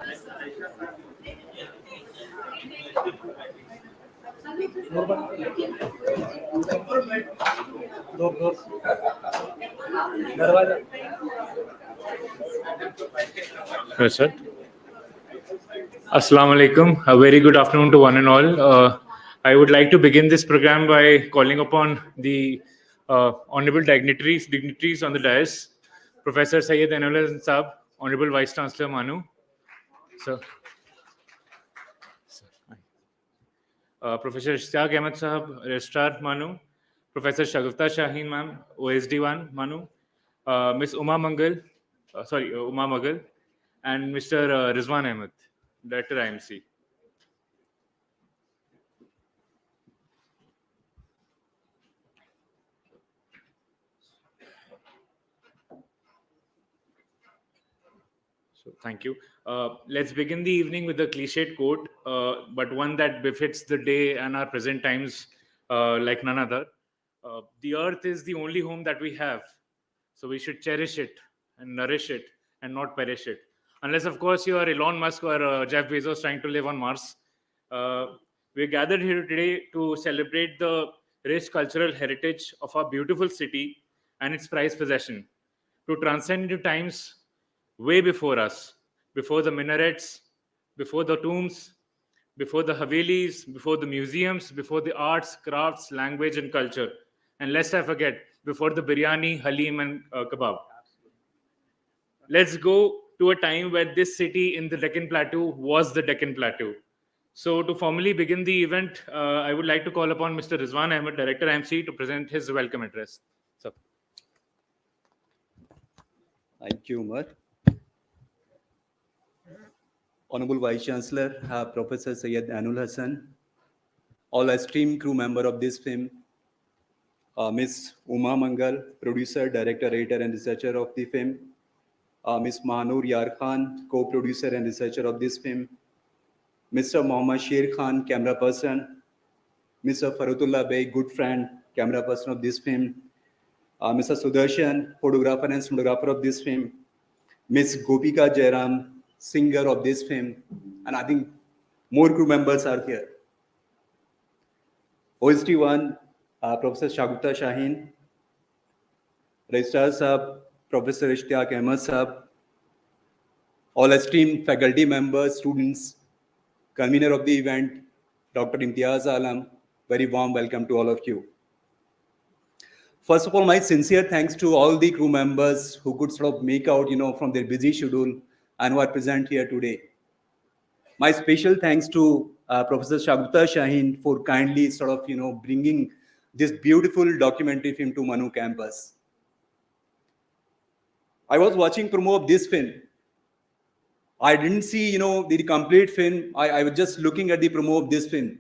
Yes, sir. Assalamu alaikum. A very good afternoon to one and all. I would like to begin this program by calling upon the honorable dignitaries on the dais, Professor Syed Anwar Saab, Honorable Vice Chancellor MANUU, sir. Professor Ishtiaq Ahmed Sahab, Registrar MANUU, Professor Shagufta Shaheen ma'am, OSD1 MANUU, Miss Uma Mangal, Uma Magal, and Mr. Rizwan Ahmed, Director IMC. So, thank you. Let's begin the evening with a cliched quote, but one that befits the day and our present times like none other. The earth is the only home that we have, so we should cherish it and nourish it and not perish it. Unless, of course, you are Elon Musk or Jeff Bezos trying to live on Mars. We're gathered here today to celebrate the rich cultural heritage of our beautiful city and its prized possession, to transcend into times way before us, before the minarets, before the tombs, before the havelis, before the museums, before the arts, crafts, language, and culture. And lest I forget, before the biryani, halim, and kebab. Let's go to a time where this city in the Deccan Plateau was the Deccan Plateau. So to formally begin the event, I would like to call upon Mr. Rizwan Ahmed, Director IMC, to present his welcome address. So. Thank you, Umar. Honorable Vice Chancellor, Professor Syed Anul Hassan, all esteemed crew member of this film, Ms. Uma Mangal, producer, director, editor, and researcher of the film, Ms. Mahanur Yar Khan, co-producer and researcher of this film, Mr. Mohammad Sher Khan, camera person, Mr. Farutullah Bey, good friend, camera person of this film, Mr. Sudarshan, photographer and cinematographer of this film, Ms. Gopika Jairam, singer of this film, and I think more crew members are here. OST1, Professor Shagufta Shaheen, Registrar Sahab, Professor Ishtiaq Ahmed Sahab, all esteemed faculty members, students, convener of the event, Dr. Imtiaz Alam, very warm welcome to all of you. First of all, my sincere thanks to all the crew members who could sort of make out, from their busy schedule and who are present here today. My special thanks to Professor Shagufta Shaheen for kindly sort of, bringing this beautiful documentary film to MANUU campus. I was watching promo of this film. I didn't see, the complete film. I was just looking at the promo of this film.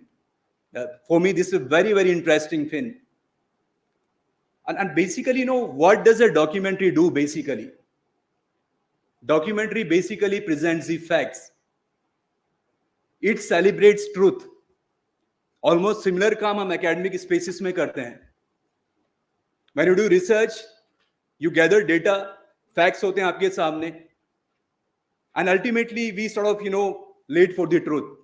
For me, this is a very, very interesting film. And basically, what does a documentary do, basically? Documentary basically presents the facts. It celebrates truth. Almost similar काम हम academic spaces में करते हैं. When you do research, you gather data, facts होते हैं आपके सामने, and ultimately we sort of, lead for the truth.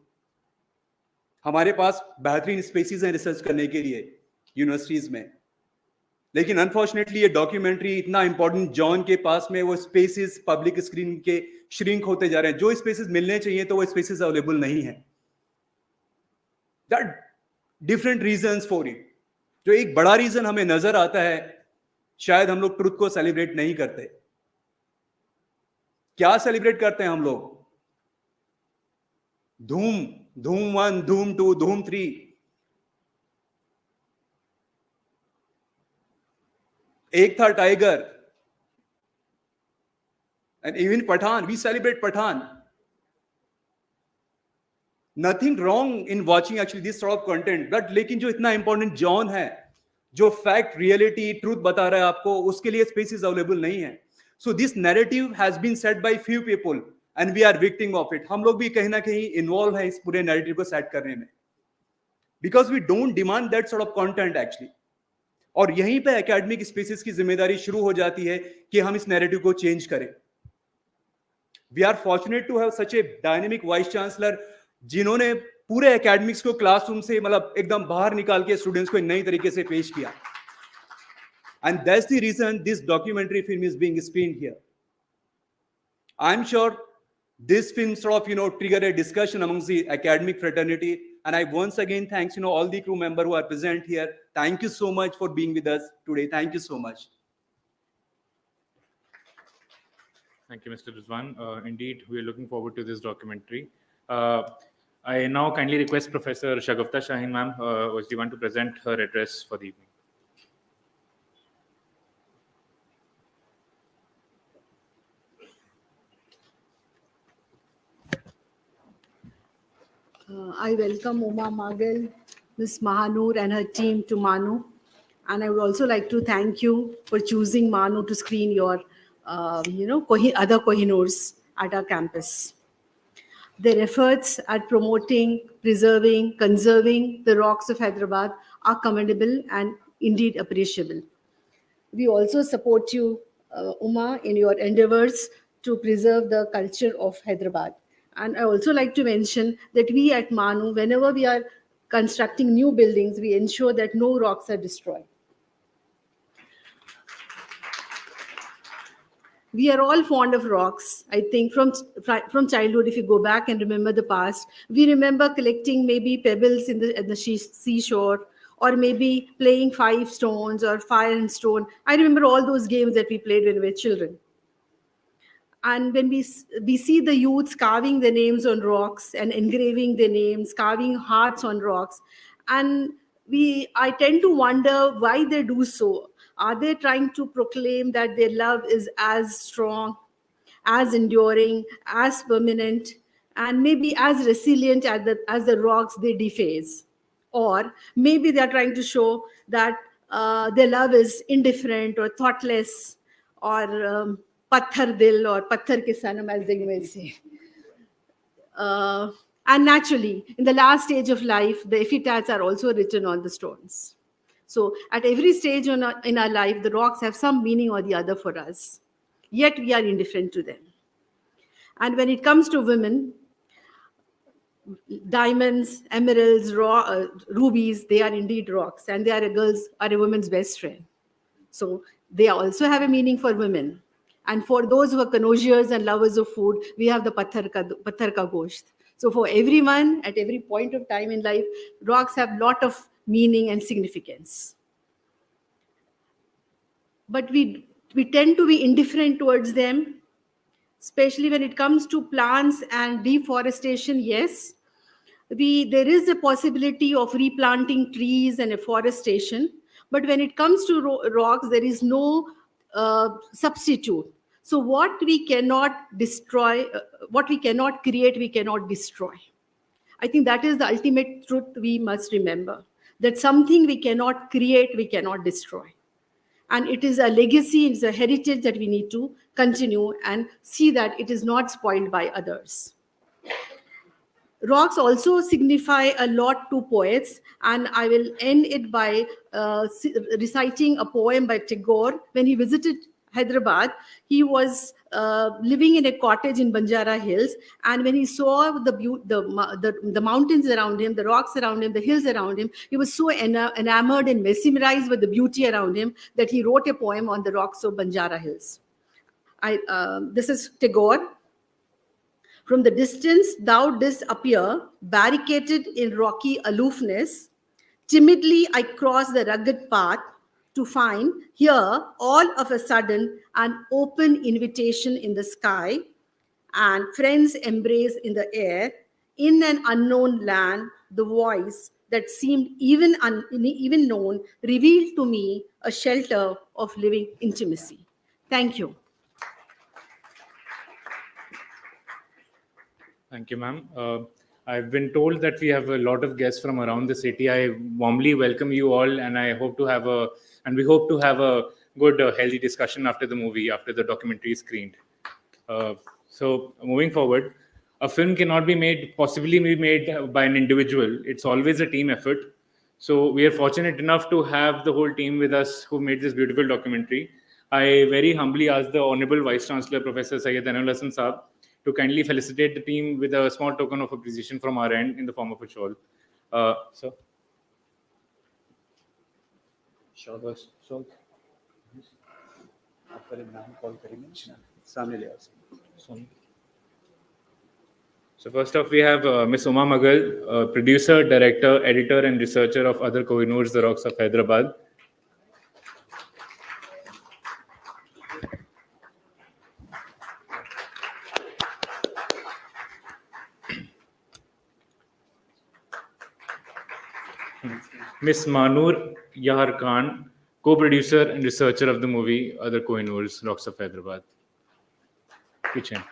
हमारे पास बेहतरीन spaces हैं research करने के लिए universities में. लेकिन अनफॉर्चुनेटली ये डॉक्यूमेंट्री इतना इंपॉर्टेंट जॉन के पास में वो स्पेसेस पब्लिक स्क्रीन के श्रिंक होते जा रहे हैं. जो स्पेसेस मिलने चाहिए तो वो स्पेसेस अवेलेबल नहीं है. That different reasons for it. जो एक बड़ा रीजन हमें नजर आता है, शायद हम लोग ट्रुथ को सेलिब्रेट नहीं करते. क्या सेलिब्रेट करते हैं हम लोग? धूम 1, धूम 2, धूम 3. एक था tiger, and even Pathan, we celebrate Pathan. Nothing wrong in watching actually this sort of content, but लेकिन जो इतना important जॉन है, जो fact, reality, truth बता रहा है आपको, उसके लिए spaces available नहीं है. So this narrative has been set by few people, and we are victim of it. हम लोग भी कहीं ना कहीं involve हैं इस पूरे narrative को set करने में, because we don't demand that sort of content actually. और यहीं पे एकेडमिक स्पेसेस की जिम्मेदारी शुरू हो जाती है कि हम इस नैरेटिव को चेंज करें. We are fortunate to have such a dynamic vice chancellor जिन्होंने पूरे academics को classroom से मतलब एकदम बाहर निकाल के students को नई तरीके से पेश किया. And that's the reason this documentary film is being screened here. I'm sure this film sort of, trigger a discussion amongst the academic fraternity. And I once again thanks, all the crew members who are present here. Thank you so much for being with us today. Thank you so much. Thank you, Mr. Rizwan. Indeed, we are looking forward to this documentary. I now kindly request Professor Shagufta Shaheen, ma'am, was the one to present her address for the evening. I welcome Uma Magal, Ms. Mahanur and her team to MANUU. And I would also like to thank you for choosing MANUU to screen your, other Kohinoors at our campus. Their efforts at promoting, preserving, conserving the rocks of Hyderabad are commendable and indeed appreciable. We also support you, Uma, in your endeavors to preserve the culture of Hyderabad. And I also like to mention that we at MANUU, whenever we are constructing new buildings, we ensure that no rocks are destroyed. We are all fond of rocks. I think from childhood, if you go back and remember the past, we remember collecting maybe pebbles in the seashore, or maybe playing 5 stones or fire and stone. I remember all those games that we played when we were children. And when we see the youths carving their names on rocks and engraving their names, carving hearts on rocks, and I tend to wonder why they do so. Are they trying to proclaim that their love is as strong, as enduring, as permanent, and maybe as resilient as the rocks they deface? Or maybe they are trying to show that their love is indifferent or thoughtless, or patthar dil or patthar ke sanam, as they may say. And naturally, in the last stage of life, the epitaphs are also written on the stones. So at every stage in our life, the rocks have some meaning or the other for us. Yet we are indifferent to them. And when it comes to women, diamonds, emeralds, rubies, they are indeed rocks, and they are a woman's best friend. So they also have a meaning for women. And for those who are connoisseurs and lovers of food, we have the patthar ka gosht. So for everyone, at every point of time in life, rocks have a lot of meaning and significance. But we tend to be indifferent towards them, especially when it comes to plants and deforestation. Yes, there is a possibility of replanting trees and afforestation, but when it comes to rocks, there is no substitute. So what we cannot destroy, what we cannot create, we cannot destroy. I think that is the ultimate truth we must remember, that something we cannot create, we cannot destroy. And it is a legacy, it's a heritage that we need to continue and see that it is not spoiled by others. Rocks also signify a lot to poets, and I will end it by reciting a poem by Tagore. When he visited Hyderabad, he was living in a cottage in Banjara Hills, and when he saw the mountains around him, the rocks around him, the hills around him, he was so enamored and mesmerized with the beauty around him that he wrote a poem on the rocks of Banjara Hills. This is Tagore. From the distance thou didst appear, barricaded in rocky aloofness. Timidly I crossed the rugged path to find here all of a sudden an open invitation in the sky and friends' embrace in the air. In an unknown land, the voice that seemed even known revealed to me a shelter of living intimacy. Thank you. Thank you, ma'am. I've been told that we have a lot of guests from around the city. I warmly welcome you all, and we hope to have a good, healthy discussion after the movie, after the documentary is screened. So moving forward, a film cannot possibly be made by an individual. It's always a team effort. So we are fortunate enough to have the whole team with us who made this beautiful documentary. I very humbly ask the Honorable Vice Chancellor, Professor Syed Anil Hasan Saab, to kindly felicitate the team with a small token of appreciation from our end in the form of a shawl. Sir? shawl. आपका नाम call करेंगे सामने ले आओ. So first off, we have Miss Uma Magal, producer, director, editor, and researcher of other Kohinoors, The Rocks of Hyderabad. Miss MANUU Youtube, co-producer and researcher of the movie Other Kohinoors, Rocks of Hyderabad. Kitchen.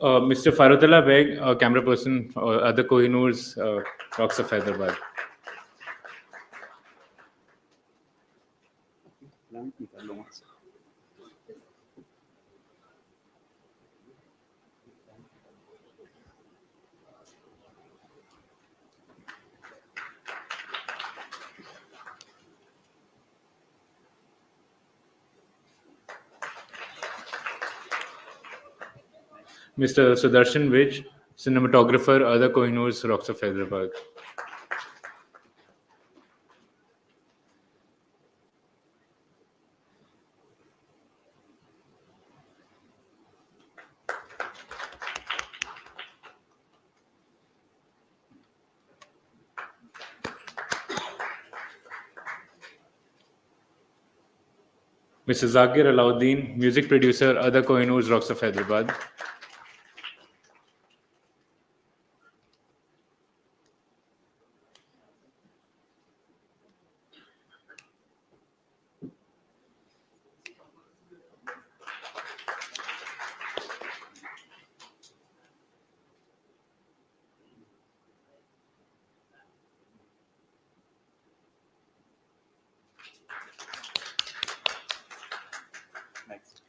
Mr. Farutullah Beg, camera person, Other Kohinoors, Rocks of Hyderabad. Mr. Sudarshan Vij, cinematographer, Other Kohinoors, Rocks of Hyderabad. Mr. Zakir Alauddin, music producer, Other Kohinoors, Rocks of Hyderabad.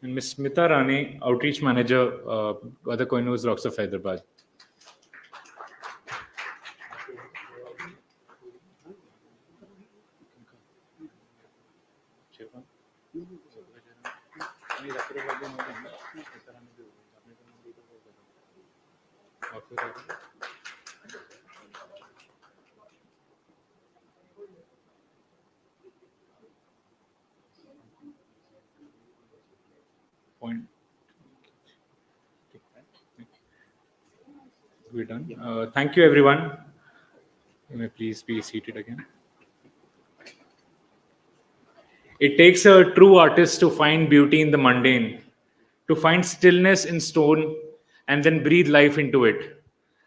And Ms. Smita Rane, outreach manager, Other Kohinoors, Rocks of Hyderabad. Point. We're done. Thank you, everyone. You may please be seated again. It takes a true artist to find beauty in the mundane, to find stillness in stone, and then breathe life into it.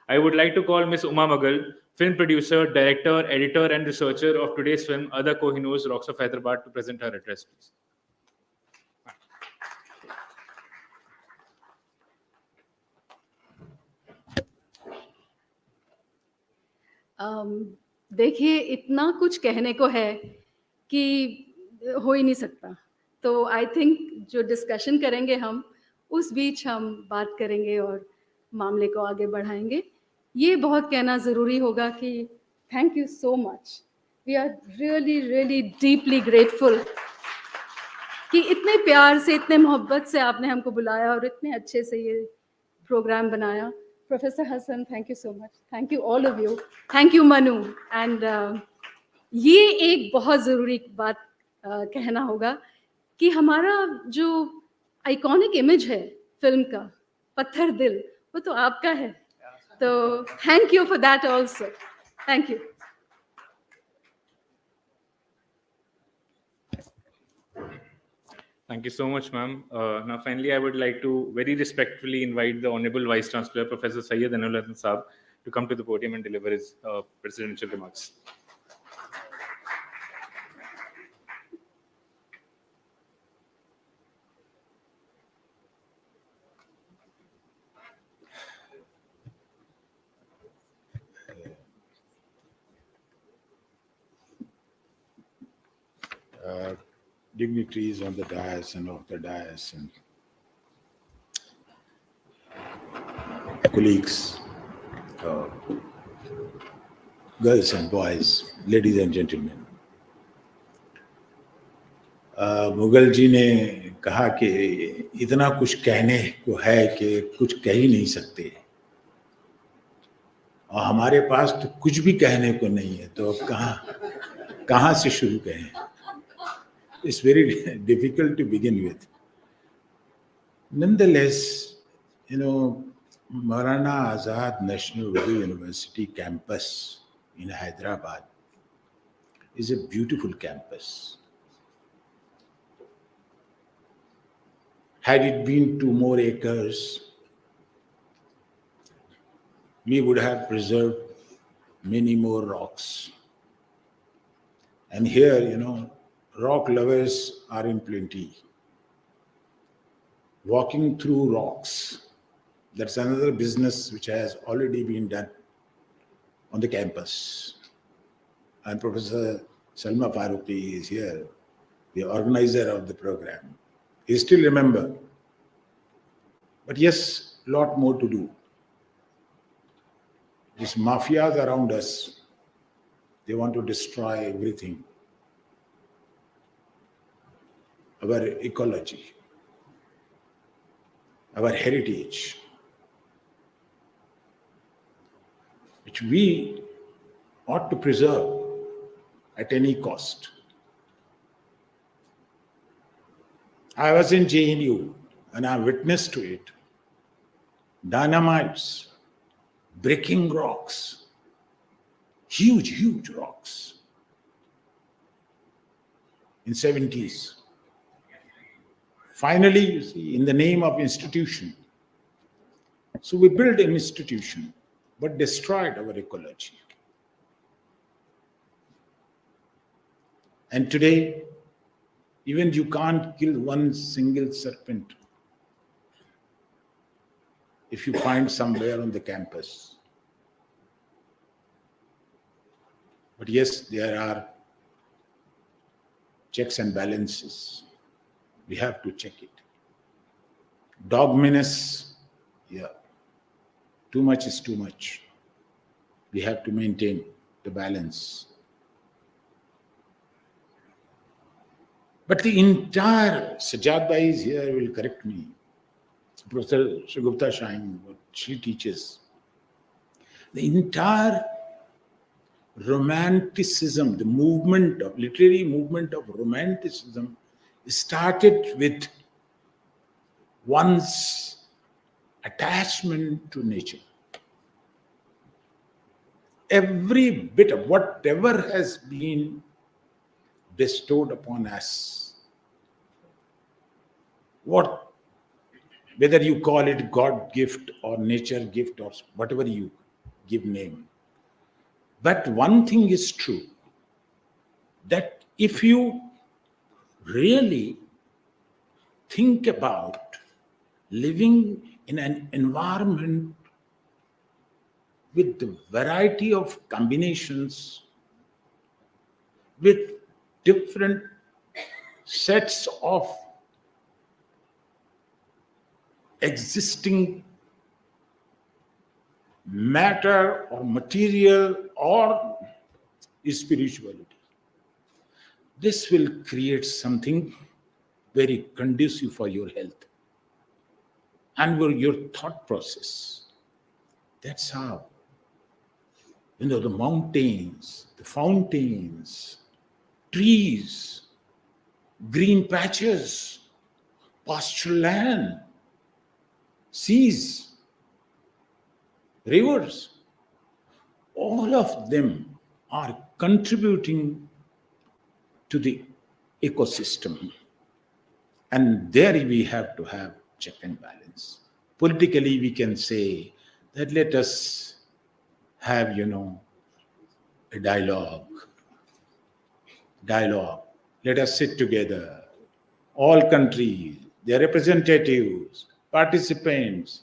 I would like to call Ms. Uma Magal, film producer, director, editor, and researcher of today's film, Other Kohinoors, Rocks of Hyderabad, to present her address, please. देखिए, इतना कुछ कहने को है कि हो ही नहीं सकता. तो आई थिंक जो डिस्कशन करेंगे हम, उस बीच हम बात करेंगे और मामले को आगे बढ़ाएंगे. ये बहुत कहना ज़रूरी होगा कि thank you so much. We are really really deeply grateful कि इतने प्यार से, इतने मोहब्बत से आपने हमको बुलाया और इतने अच्छे से ये प्रोग्राम बनाया. Professor Hassan, thank you so much. Thank you all of you. Thank you Manu. And ये एक बहुत ज़रूरी बात कहना होगा कि हमारा जो आइकॉनिक इमेज है फिल्म का, पत्थर दिल, वो तो आपका है. तो thank you for that also. Thank you. Thank you so much, ma'am. Now, finally, I would like to very respectfully invite the Honorable Vice Chancellor, Professor Syed Anil Hasan Saab, to come to the podium and deliver his presidential remarks. dignitaries on the dais and off the dais, and colleagues, girls and boys, ladies and gentlemen. Mughal जी ने कहा कि इतना कुछ कहने को है कि कुछ कह ही नहीं सकते, और हमारे पास तो कुछ भी कहने को नहीं है, तो कहाँ से शुरू करें? It's very difficult to begin with. Nonetheless, Maulana Azad National Urdu University campus in Hyderabad is a beautiful campus. Had it been 2 more acres, we would have preserved many more rocks. And here, rock lovers are in plenty. Walking through rocks, that's another business which has already been done on the campus. And Professor Salma Farooqi is here, the organizer of the program. You still remember. But yes, a lot more to do. These mafias around us, they want to destroy everything. Our ecology, our heritage, which we ought to preserve at any cost. I was in JNU and I witnessed to it. Dynamites, breaking rocks, huge rocks in 70s. Finally, you see, in the name of institution. So we built an institution, but destroyed our ecology. And today, even you can't kill one single serpent if you find somewhere on the campus. But yes, there are checks and balances. We have to check it. Dog menace, yeah. Too much is too much. We have to maintain the balance. But the entire, Sajjad Bhai is here, will correct me. Professor Shagufta Shahin, what she teaches. The entire romanticism, the literary movement of romanticism started with one's attachment to nature. Every bit of whatever has been bestowed upon us, whether you call it God gift or nature gift or whatever you give name. But one thing is true, that if you really think about living in an environment with the variety of combinations, with different sets of existing matter or material or spirituality, this will create something very conducive for your health and for your thought process. That's how. The mountains, the fountains, trees, green patches, pasture land, seas, rivers, all of them are contributing to the ecosystem. And there we have to have check and balance. Politically, we can say that let us have, a dialogue. Let us sit together, all countries, their representatives, participants,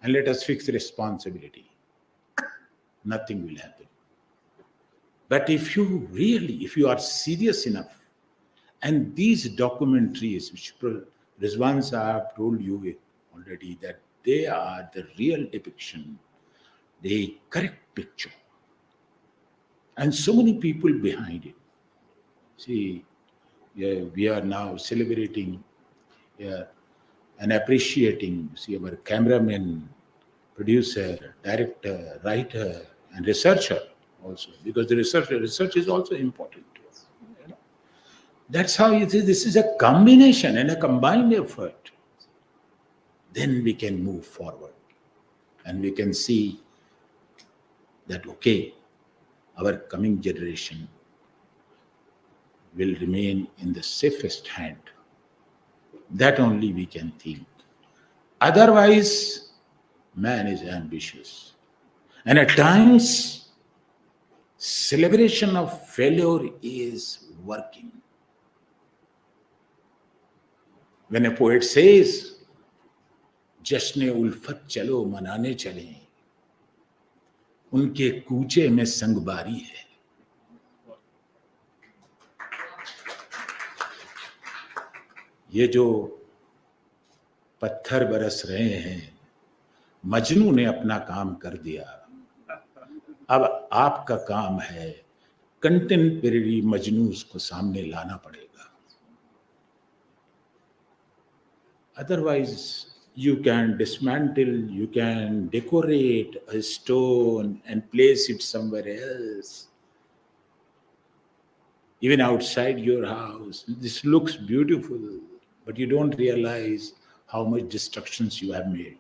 and let us fix responsibility. Nothing will happen. But if you are serious enough And these documentaries, which Rizwan Saab told you already, that they are the real depiction, the correct picture. And so many people behind it. See, we are now celebrating and appreciating, see, our cameraman, producer, director, writer, and researcher also, because the research is also important to us. You know? That's how you see this is a combination and a combined effort. Then we can move forward and we can see that, okay, our coming generation will remain in the safest hand. That only we can think. Otherwise, man is ambitious. And at times, celebration of failure is working. When a poet says, जश्न उल्फत चलो मनाने चलें, उनके कूचे में संगबारी है. ये जो पत्थर बरस रहे हैं, मजनू ने अपना काम कर दिया. अब आपका काम है कंटेम्परेरी मजनूस को सामने लाना पड़ेगा. Otherwise, you can dismantle, you can decorate a stone and place it somewhere else. Even outside your house, this looks beautiful, but you don't realize how much destructions you have made.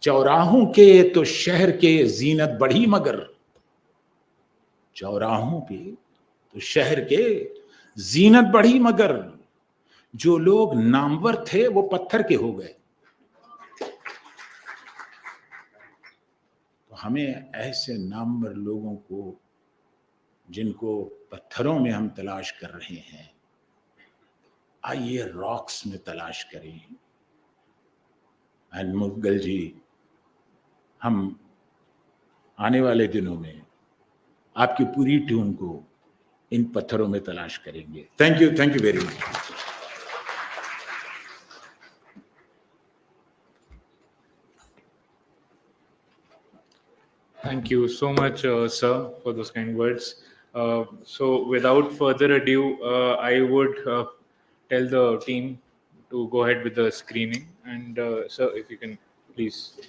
चौराहों के तो शहर के जीनत बढ़ी, मगर चौराहों पे तो शहर के जीनत बढ़ी, मगर जो लोग नामवर थे वो पत्थर के हो गए. तो हमें ऐसे नामवर लोगों को, जिनको पत्थरों में हम तलाश कर रहे हैं, आइए रॉक्स में तलाश करें. एंड मुगल जी, हम आने वाले दिनों में आपकी पूरी टीम को इन पत्थरों में तलाश करेंगे. Thank you very much. Thank you so much, sir, for those kind words. So, without further ado, I would tell the team to go ahead with the screening. And, sir, if you can please.